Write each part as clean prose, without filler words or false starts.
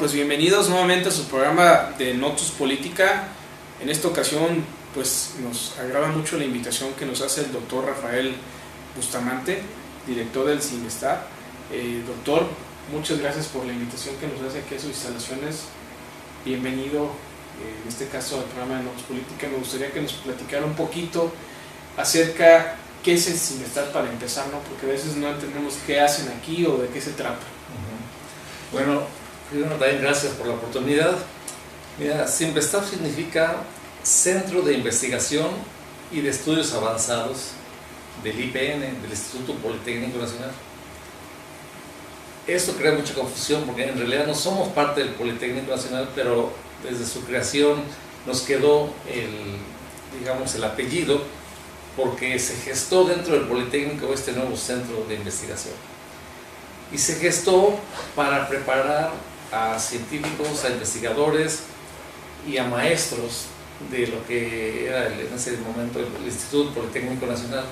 pues bienvenidos nuevamente a su programa de Notus Política. En esta ocasión, pues nos agrada mucho la invitación que nos hace el doctor Rafael Bustamante, director del CINVESTAR. Doctor, muchas gracias por la invitación que nos hace aquí a sus instalaciones. Bienvenido, en este caso, al programa de Notus Política. Me gustaría que nos platicara un poquito acerca qué es el CINVESTAR para empezar, ¿no? Porque a veces no entendemos qué hacen aquí o de qué se trata. Bueno, primero también gracias por la oportunidad. Mira, CINVESTAR significa Centro de Investigación y de Estudios Avanzados del IPN, del Instituto Politécnico Nacional. Esto crea mucha confusión porque en realidad no somos parte del Politécnico Nacional, pero desde su creación nos quedó el apellido, porque se gestó dentro del Politécnico este nuevo centro de investigación. Y se gestó para preparar a científicos, a investigadores y a maestros de lo que era en ese momento el Instituto Politécnico Nacional.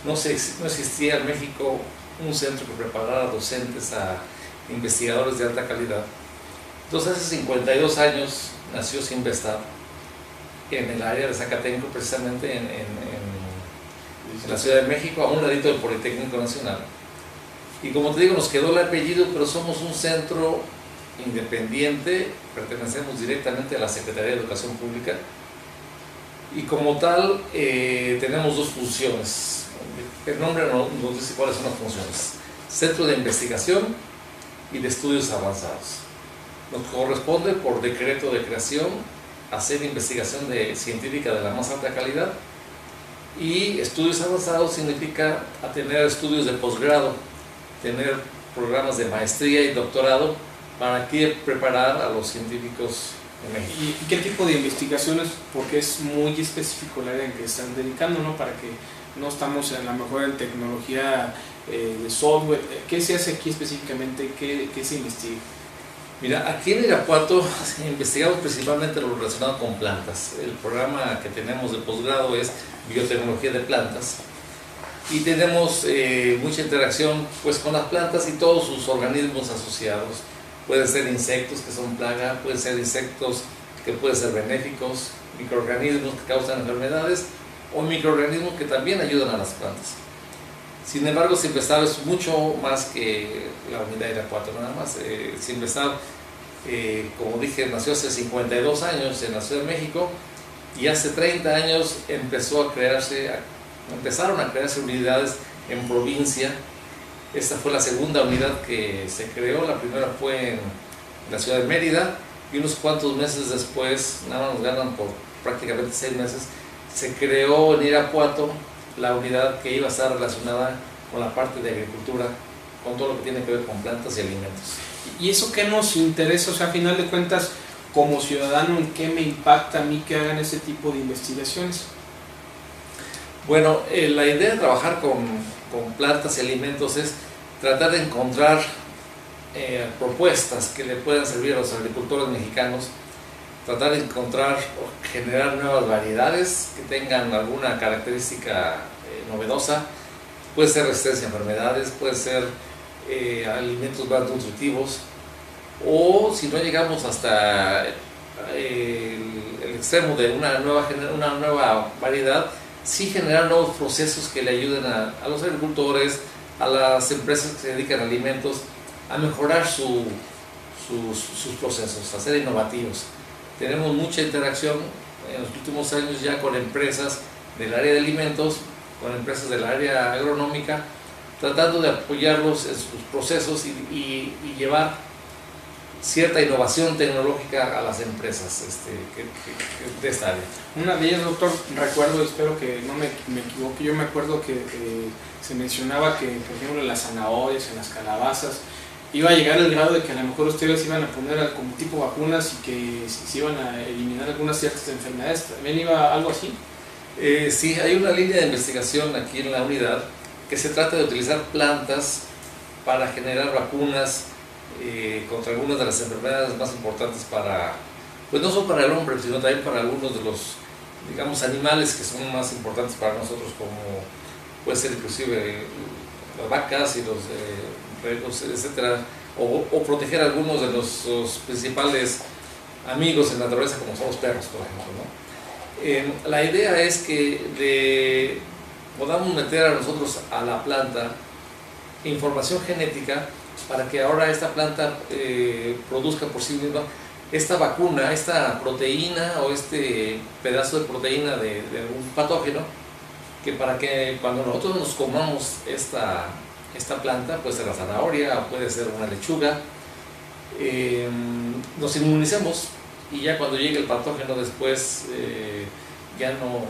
No existía en México un centro que preparara docentes a investigadores de alta calidad. Entonces hace 52 años nació CINVESTAR en el área de Zacatenco, precisamente en la Ciudad de México, a un ladito del Politécnico Nacional. Y como te digo, nos quedó el apellido, pero somos un centro independiente, pertenecemos directamente a la Secretaría de Educación Pública y como tal tenemos dos funciones. El nombre nos dice cuáles son las funciones: Centro de Investigación y de Estudios Avanzados. Nos corresponde por decreto de creación hacer investigación científica de la más alta calidad, y estudios avanzados significa tener estudios de posgrado, tener programas de maestría y doctorado para preparar a los científicos de México. ¿Y qué tipo de investigaciones? Porque es muy específico el área en que están dedicando, ¿no? Para que no estamos a lo mejor en tecnología de software. ¿Qué se hace aquí específicamente? ¿Qué se investiga? Mira, aquí en Irapuato investigamos principalmente lo relacionado con plantas. El programa que tenemos de posgrado es biotecnología de plantas y tenemos mucha interacción pues con las plantas y todos sus organismos asociados. Pueden ser insectos que son plaga, pueden ser insectos que pueden ser benéficos, microorganismos que causan enfermedades o microorganismos que también ayudan a las plantas. Sin embargo, CINVESTAR es mucho más que la unidad de Irapuato, nada más. CINVESTAR, como dije, nació hace 52 años en la Ciudad de México y hace 30 años empezaron a crearse unidades en provincia. Esta fue la segunda unidad que se creó. La primera fue en la ciudad de Mérida y unos cuantos meses después, nada más nos ganan por prácticamente 6 meses, se creó en Irapuato la unidad que iba a estar relacionada con la parte de agricultura, con todo lo que tiene que ver con plantas y alimentos. ¿Y eso qué nos interesa? O sea, a final de cuentas, como ciudadano, ¿en qué me impacta a mí que hagan ese tipo de investigaciones? Bueno, la idea de trabajar con plantas y alimentos es tratar de encontrar propuestas que le puedan servir a los agricultores mexicanos, tratar de encontrar o generar nuevas variedades que tengan alguna característica novedosa. Puede ser resistencia a enfermedades, puede ser alimentos más nutritivos, o si no llegamos hasta el extremo de una nueva variedad, sí generar nuevos procesos que le ayuden a los agricultores, a las empresas que se dedican a alimentos, a mejorar sus procesos, a ser innovativos. Tenemos mucha interacción en los últimos años ya con empresas del área de alimentos, con empresas del área agronómica, tratando de apoyarlos en sus procesos y llevar cierta innovación tecnológica a las empresas de esta área. Una de ellas, doctor, recuerdo, espero que no me equivoque, yo me acuerdo que se mencionaba que, por ejemplo, en las zanahorias, en las calabazas, iba a llegar el grado de que a lo mejor ustedes iban a poner como tipo vacunas y que se iban a eliminar algunas ciertas enfermedades. ¿También iba algo así? Sí, hay una línea de investigación aquí en la unidad que se trata de utilizar plantas para generar vacunas contra algunas de las enfermedades más importantes pues no solo para el hombre, sino también para algunos de los, digamos, animales que son más importantes para nosotros, como puede ser inclusive las vacas y los etcétera, o proteger a algunos de los principales amigos en la naturaleza, como son los perros, por ejemplo, ¿no? La idea es que podamos meter a nosotros a la planta información genética para que ahora esta planta produzca por sí misma esta vacuna, esta proteína o este pedazo de proteína de algún patógeno, que para que cuando nosotros nos comamos esta planta, puede ser la zanahoria o puede ser una lechuga, nos inmunicemos y ya cuando llegue el patógeno después ya no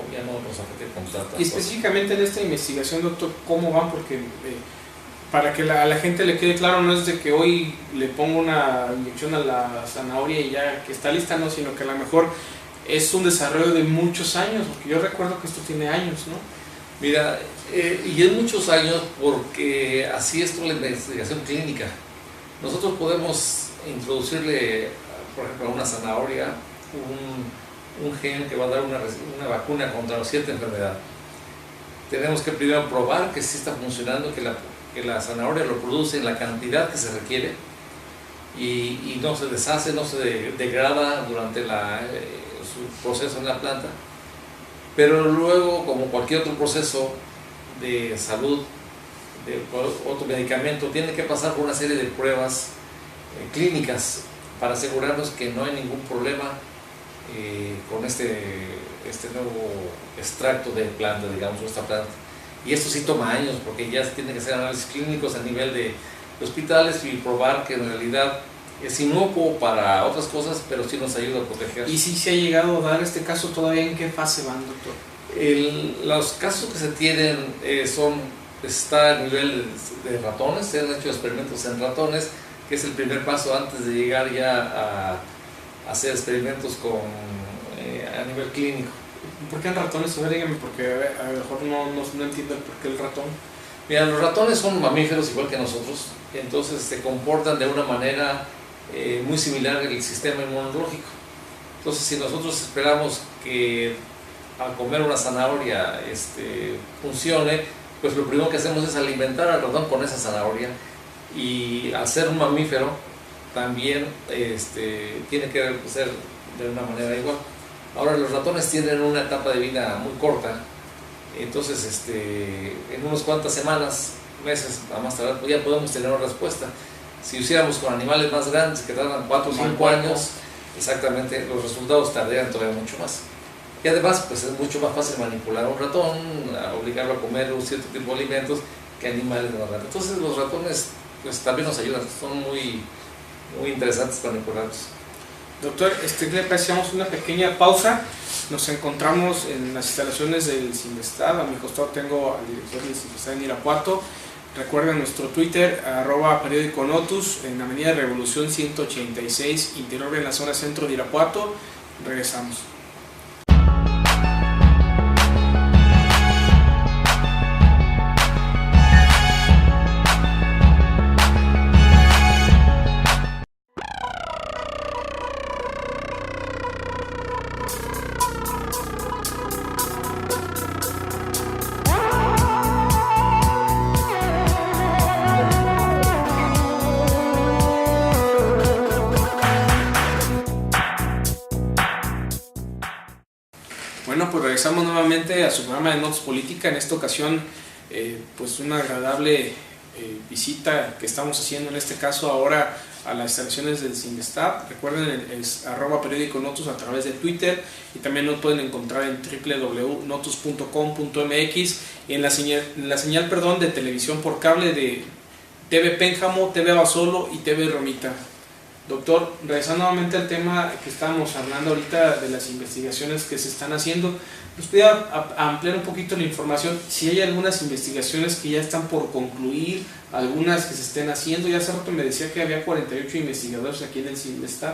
nos afecte con tanta. Y específicamente en esta investigación, doctor, ¿cómo van? Porque para que a la gente le quede claro, no es de que hoy le pongo una inyección a la zanahoria y ya que está lista, no, sino que a lo mejor es un desarrollo de muchos años, porque yo recuerdo que esto tiene años, ¿no? Mira, y es muchos años porque así es toda la investigación clínica. Nosotros podemos introducirle, por ejemplo, a una zanahoria un gen que va a dar una vacuna contra cierta enfermedad. Tenemos que primero probar que sí está funcionando, que la zanahoria lo produce en la cantidad que se requiere y no se deshace, no se degrada durante su proceso en la planta. Pero luego, como cualquier otro proceso de salud, de otro medicamento, tiene que pasar por una serie de pruebas clínicas para asegurarnos que no hay ningún problema con este nuevo extracto de planta, digamos, esta planta. Y esto sí toma años, porque ya se tienen que hacer análisis clínicos a nivel de hospitales y probar que en realidad es inocuo para otras cosas, pero sí nos ayuda a proteger. ¿Y si se ha llegado a dar este caso todavía? ¿En qué fase van, doctor? Los casos que se tienen está a nivel de ratones, se han hecho experimentos en ratones, que es el primer paso antes de llegar ya a hacer experimentos a nivel clínico. ¿Por qué en ratones? A ver, dígame, porque a lo mejor no entiendo el por qué el ratón. Mira, los ratones son mamíferos igual que nosotros, entonces se comportan de una manera muy similar al sistema inmunológico. Entonces, si nosotros esperamos que al comer una zanahoria funcione, pues lo primero que hacemos es alimentar al ratón con esa zanahoria, y al ser un mamífero también tiene que ser de una manera igual. Ahora, los ratones tienen una etapa de vida muy corta, entonces en unas cuantas semanas, meses a más tardar, pues ya podemos tener una respuesta. Si hiciéramos con animales más grandes que tardan 4 o 5 años, exactamente, los resultados tardarían todavía mucho más. Y además, pues es mucho más fácil manipular a un ratón, obligarlo a comer un cierto tipo de alimentos que animales más grandes. Entonces los ratones pues también nos ayudan, son muy interesantes manipularlos. Doctor, le hacemos una pequeña pausa. Nos encontramos en las instalaciones del CIMBESTAD. A mi costado tengo al director del CIMBESTAD en Irapuato. Recuerden nuestro Twitter, @periódico Notus, en Avenida Revolución 186, interior en la zona centro de Irapuato. Regresamos. Bueno, pues regresamos nuevamente a su programa de Notas Política. En esta ocasión, pues una agradable visita que estamos haciendo, en este caso ahora a las instalaciones del CIMBESTAD. Recuerden, es @periódico Notus a través de Twitter, y también nos pueden encontrar en www.notus.com.mx y en la señal de televisión por cable de TV Pénjamo, TV Basolo y TV Romita. Doctor, regresando nuevamente al tema que estábamos hablando ahorita de las investigaciones que se están haciendo, ¿nos podría ampliar un poquito la información? Si hay algunas investigaciones que ya están por concluir, algunas que se estén haciendo. Ya hace rato me decía que había 48 investigadores aquí en el CIMBESTAD.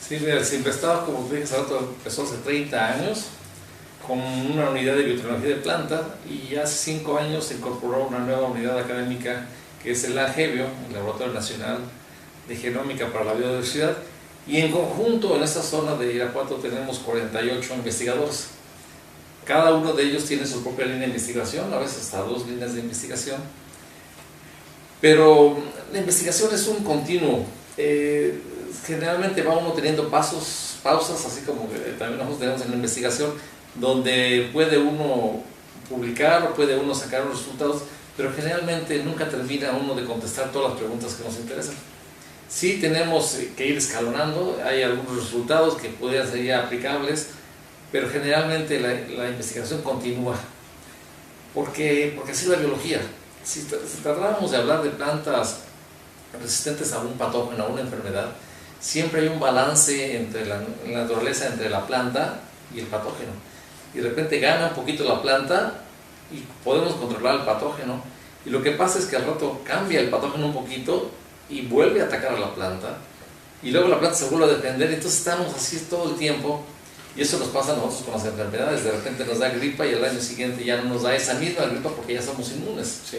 Sí, el CIMBESTAD, como te dije hace rato, empezó hace 30 años con una unidad de biotecnología de planta, y hace 5 años se incorporó una nueva unidad académica que es el LAGEBIO, el Laboratorio Nacional de Genómica para la Biodiversidad, y en conjunto en esta zona de Irapuato tenemos 48 investigadores. Cada uno de ellos tiene su propia línea de investigación, a veces hasta 2 líneas de investigación, pero La investigación es un continuo. Generalmente va uno teniendo pausas, así como que también nosotros tenemos en la investigación, donde puede uno publicar o puede uno sacar los resultados, pero generalmente nunca termina uno de contestar todas las preguntas que nos interesan. Sí tenemos que ir escalonando, hay algunos resultados que podrían ser ya aplicables, pero generalmente la investigación continúa, porque así es la biología. Si tratáramos de hablar de plantas resistentes a un patógeno, a una enfermedad, siempre hay un balance entre la naturaleza, entre la planta y el patógeno. Y de repente gana un poquito la planta y podemos controlar el patógeno. Y lo que pasa es que al rato cambia el patógeno un poquito y vuelve a atacar a la planta. Y luego la planta se vuelve a defender. Entonces estamos así todo el tiempo. Y eso nos pasa a nosotros con las enfermedades. De repente nos da gripa y el año siguiente ya no nos da esa misma gripa porque ya somos inmunes. Sí.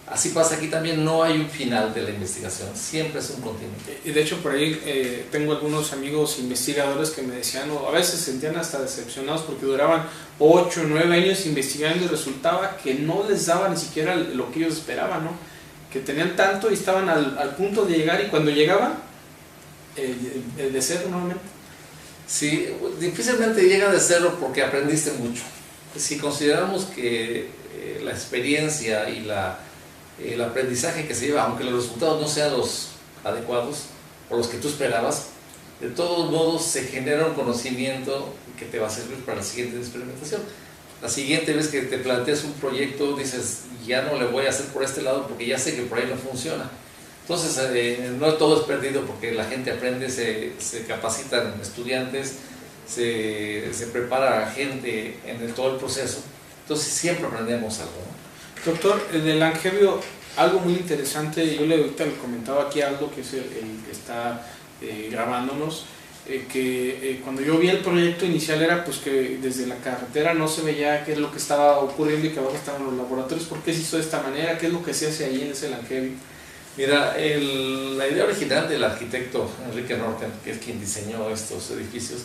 Así pasa aquí también, no hay un final de la investigación, siempre es un continuo. Y de hecho por ahí tengo algunos amigos investigadores que me decían, o a veces se sentían hasta decepcionados porque duraban 8 o 9 años investigando y resultaba que no les daba ni siquiera lo que ellos esperaban, ¿no? Que tenían tanto y estaban al punto de llegar y cuando llegaban, de cero nuevamente. Sí, difícilmente llega de cero porque aprendiste mucho. Si consideramos que la experiencia y el aprendizaje que se lleva, aunque los resultados no sean los adecuados o los que tú esperabas, de todos modos se genera un conocimiento que te va a servir para la siguiente experimentación. La siguiente vez que te planteas un proyecto dices, ya no le voy a hacer por este lado porque ya sé que por ahí no funciona. Entonces no todo es perdido porque la gente aprende, se capacitan estudiantes, se prepara gente en todo el proceso. Entonces siempre aprendemos algo, ¿no? Doctor, en el Langevio, algo muy interesante, yo ahorita le comentaba aquí a Aldo, que es el que está grabándonos, que cuando yo vi el proyecto inicial era pues que desde la carretera no se veía qué es lo que estaba ocurriendo y que abajo estaban los laboratorios. ¿Por qué se hizo de esta manera? ¿Qué es lo que se hace ahí en ese Langevio? Mira, la idea original del arquitecto Enrique Norten, que es quien diseñó estos edificios,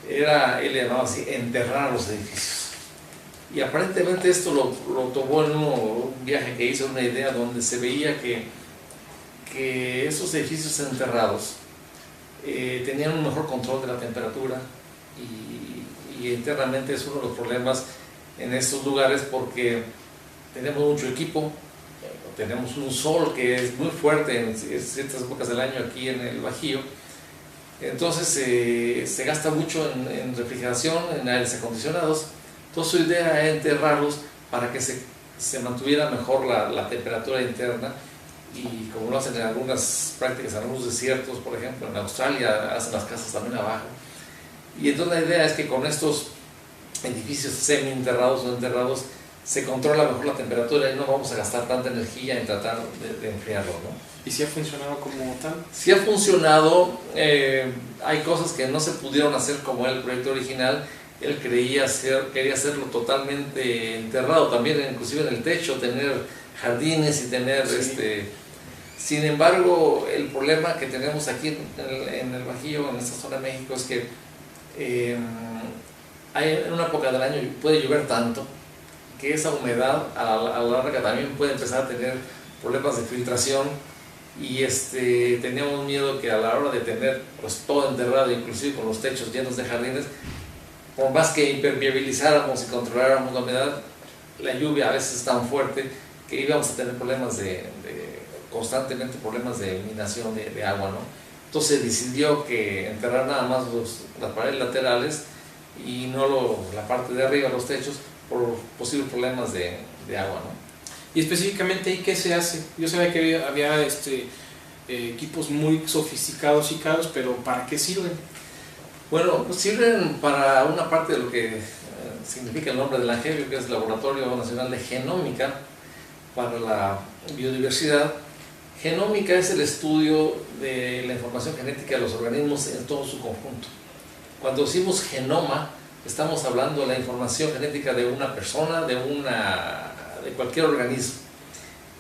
él le llamaba así, enterrar los edificios. Y aparentemente esto lo tomó en un viaje que hizo, una idea donde se veía que esos edificios enterrados tenían un mejor control de la temperatura y internamente es uno de los problemas en estos lugares porque tenemos mucho equipo, tenemos un sol que es muy fuerte en ciertas épocas del año aquí en el Bajío, entonces se gasta mucho en refrigeración, en aires acondicionados. Entonces su idea era enterrarlos para que se mantuviera mejor la temperatura interna y como lo hacen en algunas prácticas, en algunos desiertos, por ejemplo, en Australia hacen las casas también abajo. Y entonces la idea es que con estos edificios semi-enterrados o enterrados se controla mejor la temperatura y no vamos a gastar tanta energía en tratar de enfriarlo, ¿no? ¿Y si ha funcionado como tal? Sí ha funcionado, hay cosas que no se pudieron hacer como el proyecto original. Él quería hacerlo totalmente enterrado, también inclusive en el techo, tener jardines y tener sí. Sin embargo, el problema que tenemos aquí en el Bajío, en esta zona de México, es que en una época del año puede llover tanto que esa humedad a la larga también puede empezar a tener problemas de filtración y teníamos miedo que a la hora de tener pues, todo enterrado, inclusive con los techos llenos de jardines, por más que impermeabilizáramos y controláramos la humedad, la lluvia a veces es tan fuerte que íbamos a tener problemas constantemente problemas de eliminación de agua, ¿no? Entonces se decidió que enterrar nada más las paredes laterales y no la parte de arriba, los techos, por posibles problemas de agua, ¿no? Y específicamente ahí, ¿qué se hace? Yo sabía que había equipos muy sofisticados y caros, pero ¿para qué sirven? Bueno, sirven para una parte de lo que significa el nombre del Langevio, que es el Laboratorio Nacional de Genómica para la Biodiversidad. Genómica es el estudio de la información genética de los organismos en todo su conjunto. Cuando decimos genoma, estamos hablando de la información genética de una persona, de cualquier organismo.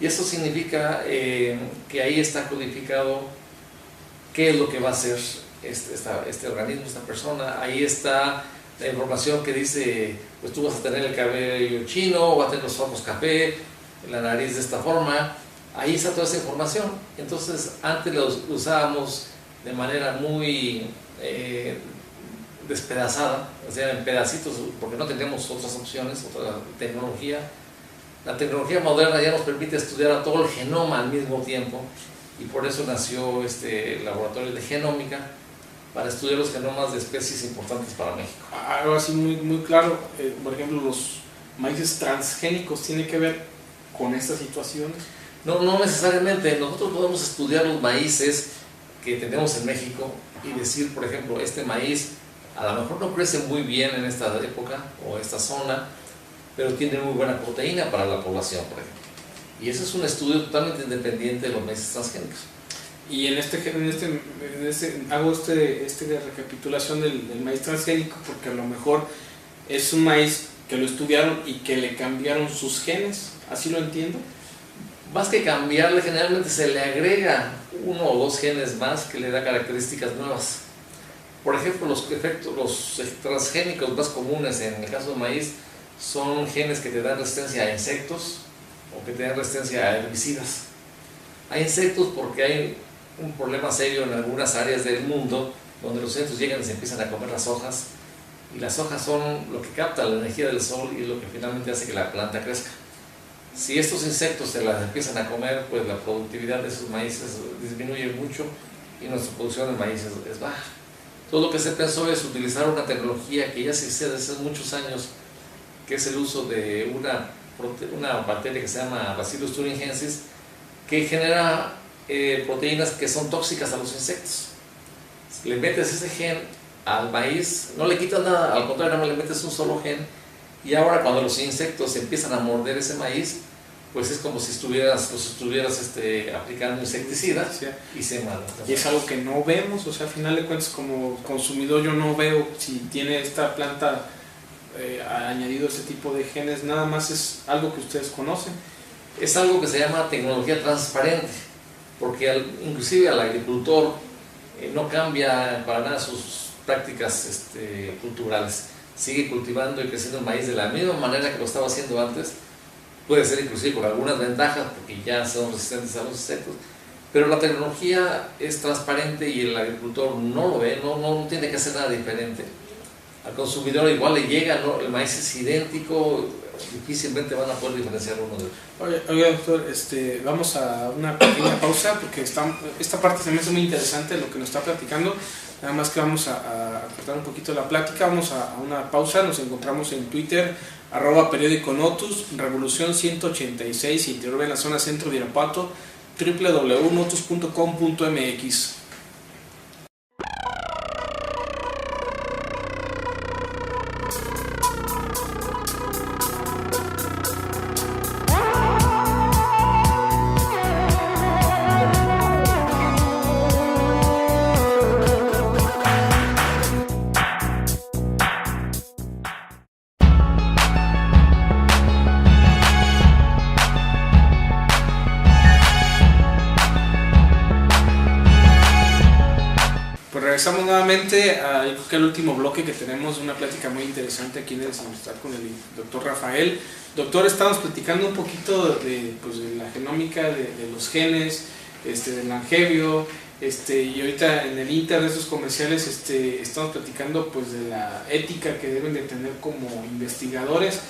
Y eso significa que ahí está codificado qué es lo que va a hacer este organismo, esta persona. Ahí está la información que dice, pues tú vas a tener el cabello chino, vas a tener los ojos café, la nariz de esta forma, ahí está toda esa información. Entonces antes lo usábamos de manera muy despedazada, o sea, en pedacitos, porque no teníamos otras opciones, otra tecnología. La tecnología moderna ya nos permite estudiar a todo el genoma al mismo tiempo, y por eso nació este laboratorio de genómica, para estudiar los genomas de especies importantes para México. Algo así muy, muy claro, por ejemplo, los maíces transgénicos, ¿tiene que ver con estas situaciones? No, no necesariamente. Nosotros podemos estudiar los maíces que tenemos en México y decir, por ejemplo, este maíz a lo mejor no crece muy bien en esta época o esta zona, pero tiene muy buena proteína para la población, por ejemplo. Y ese es un estudio totalmente independiente de los maíces transgénicos. Y hago esta recapitulación del maíz transgénico porque a lo mejor es un maíz que lo estudiaron y que le cambiaron sus genes, ¿así lo entiendo? Más que cambiarle, generalmente se le agrega 1 o 2 genes más que le da características nuevas. Por ejemplo, los transgénicos más comunes en el caso del maíz son genes que te dan resistencia a insectos o que te dan resistencia a herbicidas. Hay insectos porque hay un problema serio en algunas áreas del mundo donde los insectos llegan y se empiezan a comer las hojas, y las hojas son lo que capta la energía del sol y lo que finalmente hace que la planta crezca. Si estos insectos se las empiezan a comer, pues la productividad de esos maíces disminuye mucho y nuestra producción de maíz es baja. Todo lo que se pensó es utilizar una tecnología que ya se hizo desde hace muchos años, que es el uso de una bacteria que se llama Bacillus thuringiensis, que genera proteínas que son tóxicas a los insectos. Le metes ese gen al maíz, no le quitas nada, al contrario, no le metes un solo gen, y ahora cuando los insectos empiezan a morder ese maíz, pues es como si estuvieras aplicando insecticida, Sí. y se mata. Y es algo que no vemos, o sea, al final de cuentas como consumidor yo no veo si tiene esta planta añadido ese tipo de genes, nada más es algo que ustedes conocen. Es algo que se llama tecnología transparente, porque inclusive al agricultor no cambia para nada sus prácticas culturales. Sigue cultivando y creciendo el maíz de la misma manera que lo estaba haciendo antes. Puede ser inclusive con algunas ventajas, porque ya son resistentes a los insectos, pero la tecnología es transparente y el agricultor no lo ve, no tiene que hacer nada diferente. Al consumidor igual le llega, ¿no? El maíz es idéntico, difícilmente van a poder diferenciar uno de otro. Oiga doctor, vamos a una pequeña pausa porque esta parte se me hace muy interesante lo que nos está platicando. Nada más que vamos a cortar un poquito la plática, vamos a una pausa, nos encontramos en Twitter, @periódico Notus, Revolución 186, interior en la zona centro de Irapuato, www.notus.com.mx. Regresamos nuevamente a creo que el último bloque que tenemos, una plática muy interesante aquí en el Semestral con el doctor Rafael. Doctor, estamos platicando un poquito de la genómica, de los genes, del Langevio, y ahorita en el inter de esos comerciales estamos platicando pues de la ética que deben de tener como investigadores,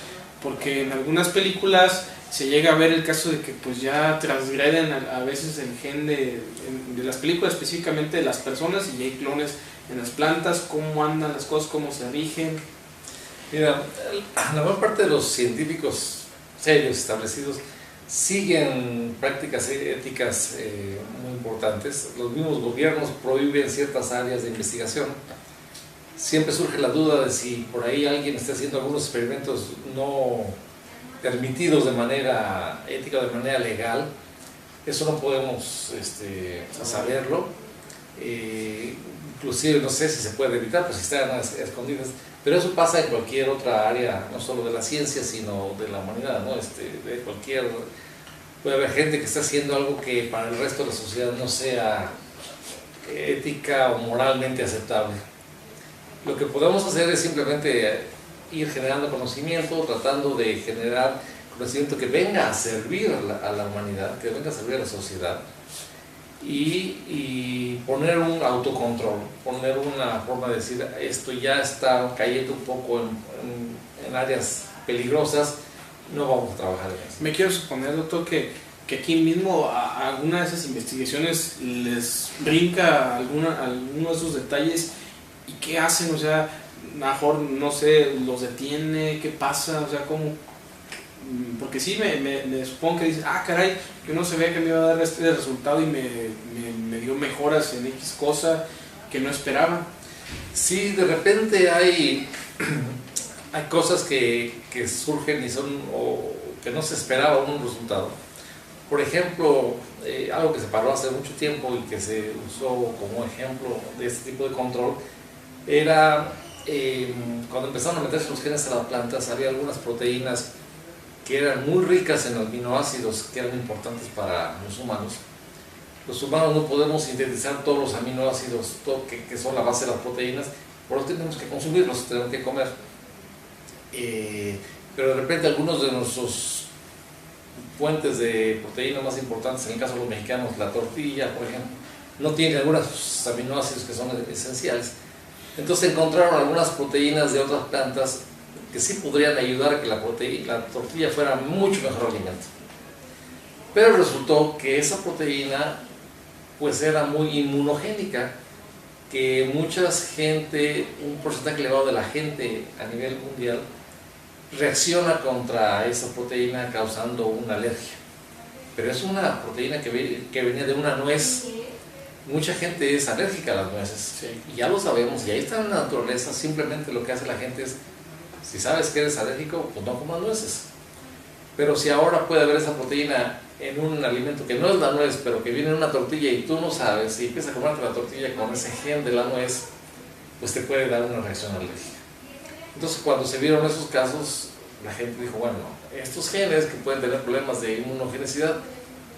porque en algunas películas se llega a ver el caso de que pues ya transgreden a veces el gen de las películas, específicamente de las personas, y hay clones en las plantas. ¿Cómo andan las cosas? ¿Cómo se rigen? Mira, la mayor parte de los científicos serios establecidos siguen prácticas éticas muy importantes. Los mismos gobiernos prohíben ciertas áreas de investigación. Siempre surge la duda de si por ahí alguien está haciendo algunos experimentos no permitidos de manera ética o de manera legal. Eso no podemos saberlo. Inclusive no sé si se puede evitar, pues si están escondidas, pero eso pasa en cualquier otra área, no solo de la ciencia, sino de la humanidad, ¿no? De cualquier... Puede haber gente que está haciendo algo que para el resto de la sociedad no sea ética o moralmente aceptable. Lo que podemos hacer es simplemente ir generando conocimiento, tratando de generar conocimiento que venga a servir a la humanidad, que venga a servir a la sociedad, y poner un autocontrol, poner una forma de decir, esto ya está cayendo un poco en áreas peligrosas, no vamos a trabajar en eso. Me quiero suponer, doctor, que aquí mismo a alguna de esas investigaciones les brinca alguno de esos detalles, y qué hacen, o sea, mejor, no sé, los detiene, qué pasa, o sea, cómo, porque sí me supongo que dice, caray, que uno se ve que me iba a dar este resultado y me dio mejoras en X cosa que no esperaba. Sí, de repente hay cosas que surgen y son, o que no se esperaba un resultado. Por ejemplo, algo que se paró hace mucho tiempo y que se usó como ejemplo de este tipo de control era cuando empezaron a meterse los genes a las plantas, había algunas proteínas que eran muy ricas en aminoácidos que eran importantes para los humanos. Los humanos no podemos sintetizar todos los aminoácidos que son la base de las proteínas, por eso tenemos que consumirlos, tenemos que comer. Pero de repente algunos de nuestros fuentes de proteínas más importantes, en el caso de los mexicanos, la tortilla, por ejemplo, no tiene algunos aminoácidos que son esenciales. Entonces encontraron algunas proteínas de otras plantas que sí podrían ayudar a que la tortilla fuera mucho mejor alimento. Pero resultó que esa proteína pues era muy inmunogénica, que mucha gente, un porcentaje elevado de la gente a nivel mundial, reacciona contra esa proteína causando una alergia. Pero es una proteína que venía de una nuez. Mucha gente es alérgica a las nueces, sí. Y ya lo sabemos, y ahí está en la naturaleza. Simplemente lo que hace la gente es, si sabes que eres alérgico, pues no comas nueces. Pero si ahora puede haber esa proteína en un alimento que no es la nuez, pero que viene en una tortilla y tú no sabes, y empiezas a comerte la tortilla con ese gen de la nuez, pues te puede dar una reacción alérgica. Entonces, cuando se vieron esos casos, la gente dijo, bueno, estos genes que pueden tener problemas de inmunogenicidad,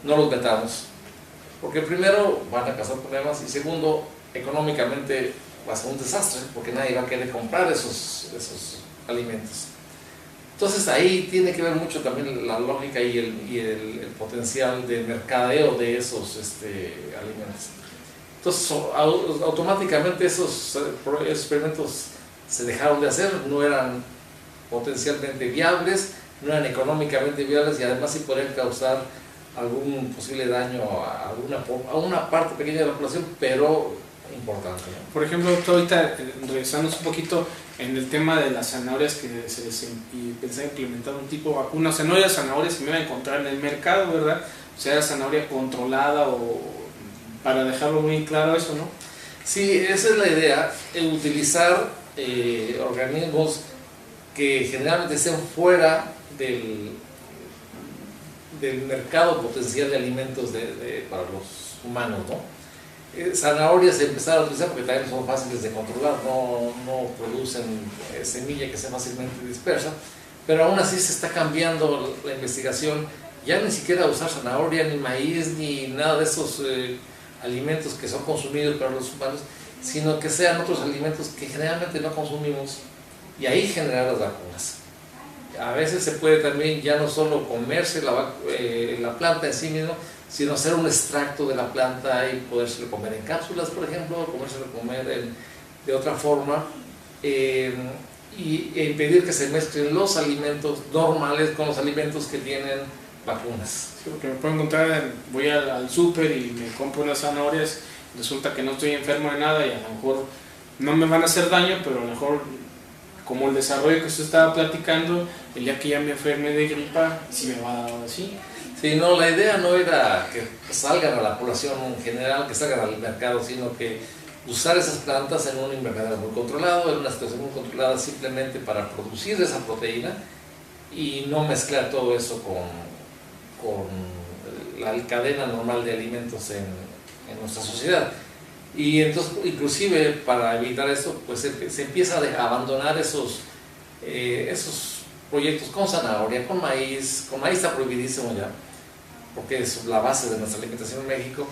no los metamos. Porque primero van a causar problemas, y segundo, económicamente va a ser un desastre, porque nadie va a querer comprar esos alimentos. Entonces ahí tiene que ver mucho también la lógica y el potencial de mercadeo de esos alimentos. Entonces automáticamente esos experimentos se dejaron de hacer, no eran potencialmente viables, no eran económicamente viables, y además sí podrían causar algún posible daño a una parte pequeña de la población, pero importante, ¿no? Por ejemplo, doctor, ahorita regresándonos un poquito en el tema de las zanahorias, que y pensaba implementar un tipo de vacuna, o sea, no era zanahoria se me iba a encontrar en el mercado, ¿verdad? O sea, era zanahoria controlada, o para dejarlo muy claro eso, ¿no? Sí, esa es la idea, utilizar organismos que generalmente estén fuera del mercado potencial de alimentos para los humanos, ¿no? Zanahorias se empezaron a utilizar porque también son fáciles de controlar, no producen semilla que sea fácilmente dispersa, pero aún así se está cambiando la investigación, ya ni siquiera usar zanahoria, ni maíz, ni nada de esos alimentos que son consumidos para los humanos, sino que sean otros alimentos que generalmente no consumimos, y ahí generar las vacunas. A veces se puede también ya no solo comerse la planta en sí mismo, sino hacer un extracto de la planta y podérselo comer en cápsulas, por ejemplo, podérselo comer de otra forma, y impedir que se mezclen los alimentos normales con los alimentos que tienen vacunas. Sí, porque me puedo encontrar, voy al súper y me compro unas zanahorias, resulta que no estoy enfermo de nada y a lo mejor no me van a hacer daño, pero a lo mejor, como el desarrollo que usted estaba platicando, el día que ya me enferme de gripa, sí me va a dar así. Sí, no, la idea no era que salgan a la población en general, que salgan al mercado, sino que usar esas plantas en un invernadero muy controlado, en una situación muy controlada, simplemente para producir esa proteína y no mezclar todo eso con la cadena normal de alimentos en nuestra sociedad. Y entonces, inclusive para evitar eso, pues se empieza a abandonar esos proyectos con zanahoria, con maíz está prohibidísimo ya, porque es la base de nuestra alimentación en México,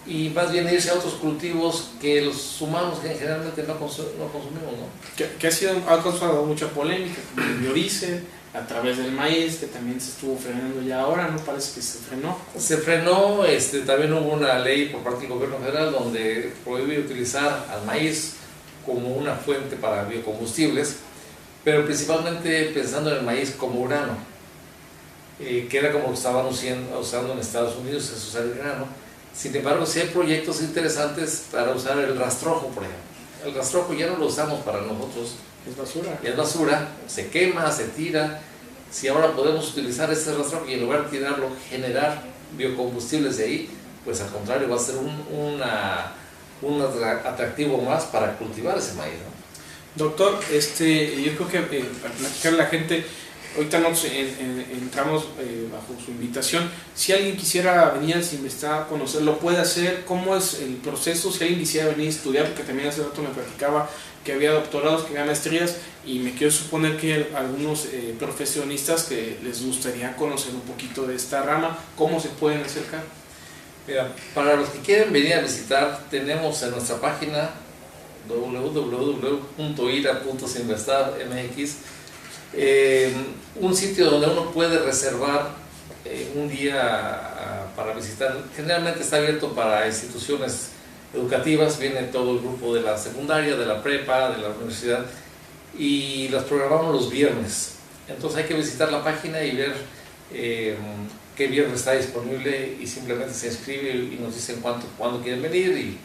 y más bien irse a otros cultivos que los humanos generalmente no consumimos, ¿no? Que ha causado mucha polémica, como el biodiesel, a través del maíz, que también se estuvo frenando ya ahora, ¿no? Parece que se frenó. Se frenó, también hubo una ley por parte del gobierno federal donde prohíbe utilizar al maíz como una fuente para biocombustibles, pero principalmente pensando en el maíz como grano, que era como lo estaban usando en Estados Unidos, es usar el grano. Sin embargo, sí hay proyectos interesantes para usar el rastrojo, por ejemplo. El rastrojo ya no lo usamos para nosotros. Es basura. Es basura, se quema, se tira. Si ahora podemos utilizar este rastrojo y en lugar de tirarlo, generar biocombustibles de ahí, pues al contrario va a ser un atractivo más para cultivar ese maíz, ¿no? Doctor, yo creo que para platicar a la gente, ahorita nos entramos bajo su invitación. Si alguien quisiera venir al CINVESTAB a conocer, ¿lo puede hacer? ¿Cómo es el proceso? Si alguien quisiera venir a estudiar, porque también hace rato me platicaba que había doctorados, que había maestrías, y me quiero suponer que hay algunos profesionistas que les gustaría conocer un poquito de esta rama. ¿Cómo se pueden acercar? Mira, para los que quieren venir a visitar, tenemos en nuestra página www.ira.cinvestab.mx un sitio donde uno puede reservar un día para visitar. Generalmente está abierto para instituciones educativas, viene todo el grupo de la secundaria, de la prepa, de la universidad, y las programamos los viernes. Entonces hay que visitar la página y ver qué viernes está disponible, y simplemente se inscribe y nos dicen cuándo quieren venir.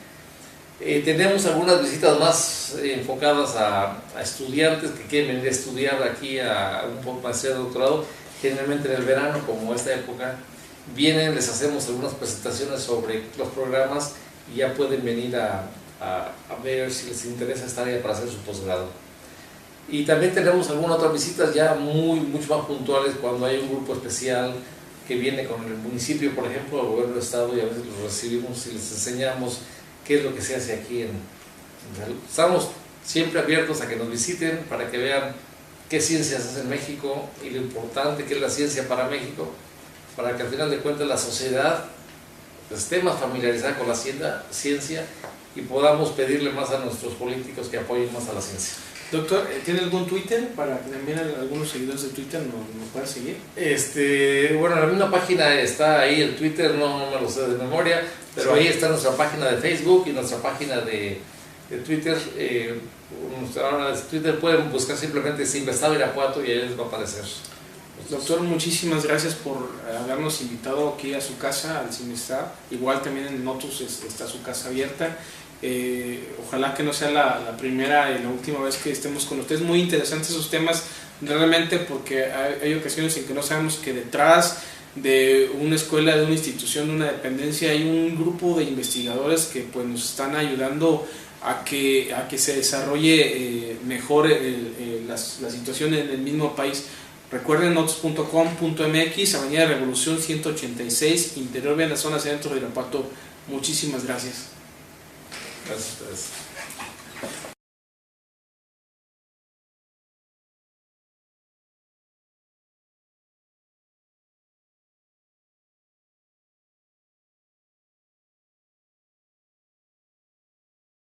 Y tenemos algunas visitas más enfocadas a estudiantes que quieren venir a estudiar aquí a un maestría de doctorado. Generalmente en el verano, como esta época, vienen, les hacemos algunas presentaciones sobre los programas y ya pueden venir a ver si les interesa esta área para hacer su posgrado. Y también tenemos algunas otras visitas ya mucho más puntuales, cuando hay un grupo especial que viene con el municipio, por ejemplo, el gobierno del estado, y a veces los recibimos y les enseñamos qué es lo que se hace aquí en salud. Estamos siempre abiertos a que nos visiten para que vean qué ciencia se hace en México y lo importante que es la ciencia para México, para que al final de cuentas la sociedad esté más familiarizada con la ciencia y podamos pedirle más a nuestros políticos que apoyen más a la ciencia. Doctor, ¿tiene algún Twitter para que también algunos seguidores de Twitter nos puedan seguir? Bueno, en la misma página está ahí el Twitter, no me lo sé de memoria, pero sí, ahí está nuestra página de Facebook y nuestra página de Twitter. Ahora en Twitter pueden buscar simplemente CINVESTAB Irapuato y ahí les va a aparecer. Doctor, muchísimas gracias por habernos invitado aquí a su casa, al CINVESTAB. Igual también en Notus está su casa abierta. Ojalá que no sea la primera y la última vez que estemos con ustedes. Muy interesantes esos temas realmente, porque hay ocasiones en que no sabemos que detrás de una escuela, de una institución, de una dependencia, hay un grupo de investigadores que pues nos están ayudando a que se desarrolle mejor la situación en el mismo país. Recuerden notus.com.mx, Avenida Revolución 186, Interior Venezuela, Centro de Irapuato. Muchísimas gracias. Gracias a ustedes.